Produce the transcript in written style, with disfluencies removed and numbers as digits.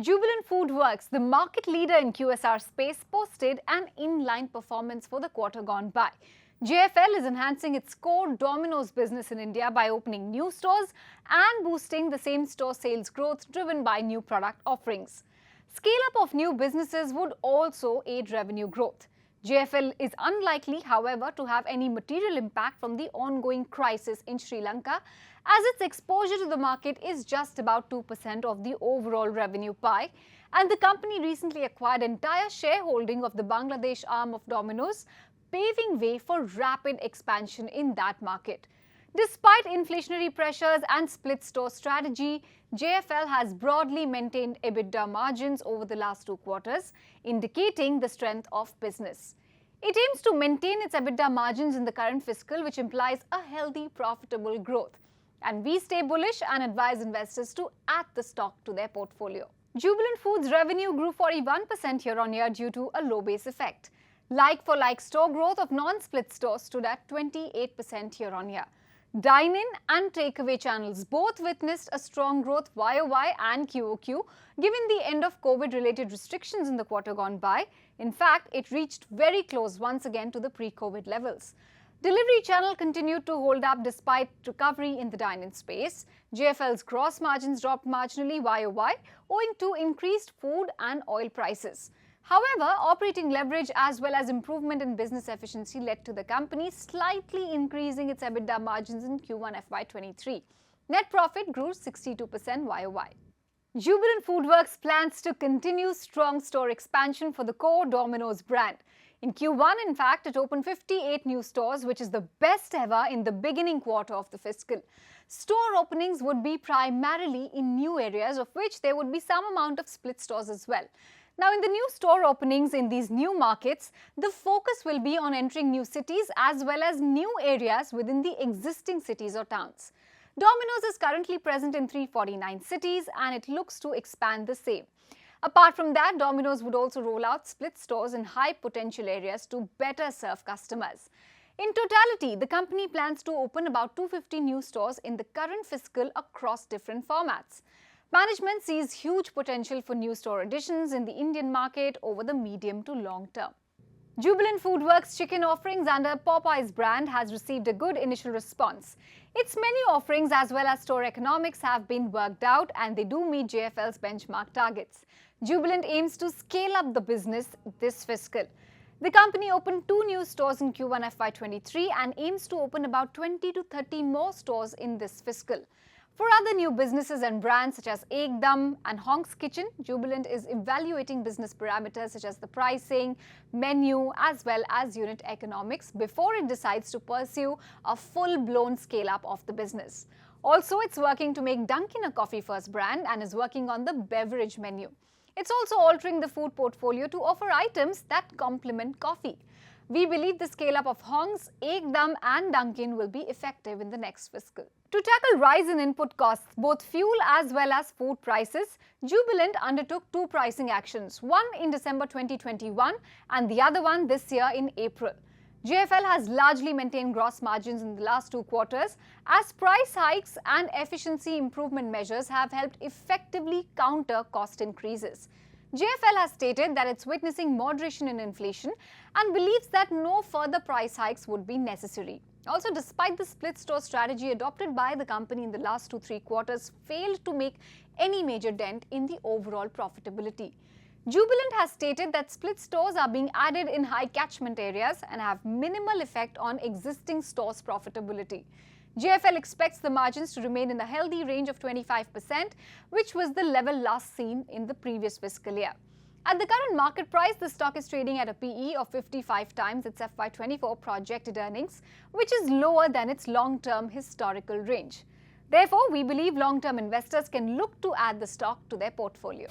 Jubilant FoodWorks, the market leader in QSR space, posted an in-line performance for the quarter gone by. JFL is enhancing its core Dominos business in India by opening new stores and boosting the same-store sales growth driven by new product offerings. Scale-up of new businesses would also aid revenue growth. JFL is unlikely, however, to have any material impact from the ongoing crisis in Sri Lanka, as its exposure to the market is just about 2% of the overall revenue pie, and the company recently acquired entire shareholding of the Bangladesh arm of Dominos, paving way for rapid expansion in that market. Despite inflationary pressures and split store strategy, JFL has broadly maintained EBITDA margins over the last 2 quarters, indicating the strength of business. It aims to maintain its EBITDA margins in the current fiscal, which implies a healthy, profitable growth. And we stay bullish and advise investors to add the stock to their portfolio. Jubilant Foods' revenue grew 41% year-on-year due to a low base effect. Like-for-like store growth of non-split stores stood at 28% year-on-year. Dine-in and takeaway channels both witnessed a strong growth YOY and QOQ, given the end of COVID-related restrictions in the quarter gone by. In fact, it reached very close once again to the pre-COVID levels. Delivery channel continued to hold up despite recovery in the dine-in space. JFL's gross margins dropped marginally YOY owing to increased food and oil prices. However, operating leverage as well as improvement in business efficiency led to the company slightly increasing its EBITDA margins in Q1 FY23. Net profit grew 62% YOY. Jubilant FoodWorks plans to continue strong store expansion for the core Dominos brand. In Q1, in fact, it opened 58 new stores, which is the best ever in the beginning quarter of the fiscal. Store openings would be primarily in new areas, of which there would be some amount of split stores as well. Now, in the new store openings in these new markets, the focus will be on entering new cities as well as new areas within the existing cities or towns. Domino's is currently present in 349 cities and it looks to expand the same. Apart from that, Domino's would also roll out split stores in high potential areas to better serve customers. In totality, the company plans to open about 250 new stores in the current fiscal across different formats. Management sees huge potential for new store additions in the Indian market over the medium to long term. Jubilant FoodWorks chicken offerings under Popeyes brand has received a good initial response. Its menu offerings as well as store economics have been worked out and they do meet JFL's benchmark targets. Jubilant aims to scale up the business this fiscal. The company opened 2 new stores in Q1 FY23 and aims to open about 20 to 30 more stores in this fiscal. For other new businesses and brands such as EBIDTA and Hong's Kitchen, Jubilant is evaluating business parameters such as the pricing, menu as well as unit economics before it decides to pursue a full-blown scale-up of the business. Also, it's working to make Dunkin' a coffee-first brand and is working on the beverage menu. It's also altering the food portfolio to offer items that complement coffee. We believe the scale-up of Hong's, EBIDTA and Dunkin' will be effective in the next fiscal. To tackle rise in input costs, both fuel as well as food prices, Jubilant undertook 2 pricing actions, one in December 2021 and the other one this year in April. JFL has largely maintained gross margins in the last 2 quarters as price hikes and efficiency improvement measures have helped effectively counter cost increases. JFL has stated that it's witnessing moderation in inflation and believes that no further price hikes would be necessary. Also, despite the split store strategy adopted by the company in the last 2-3 quarters failed to make any major dent in the overall profitability. Jubilant has stated that split stores are being added in high catchment areas and have minimal effect on existing stores' profitability. JFL expects the margins to remain in a healthy range of 25%, which was the level last seen in the previous fiscal year. At the current market price, the stock is trading at a PE of 55 times its FY24 projected earnings, which is lower than its long-term historical range. Therefore, we believe long-term investors can look to add the stock to their portfolio.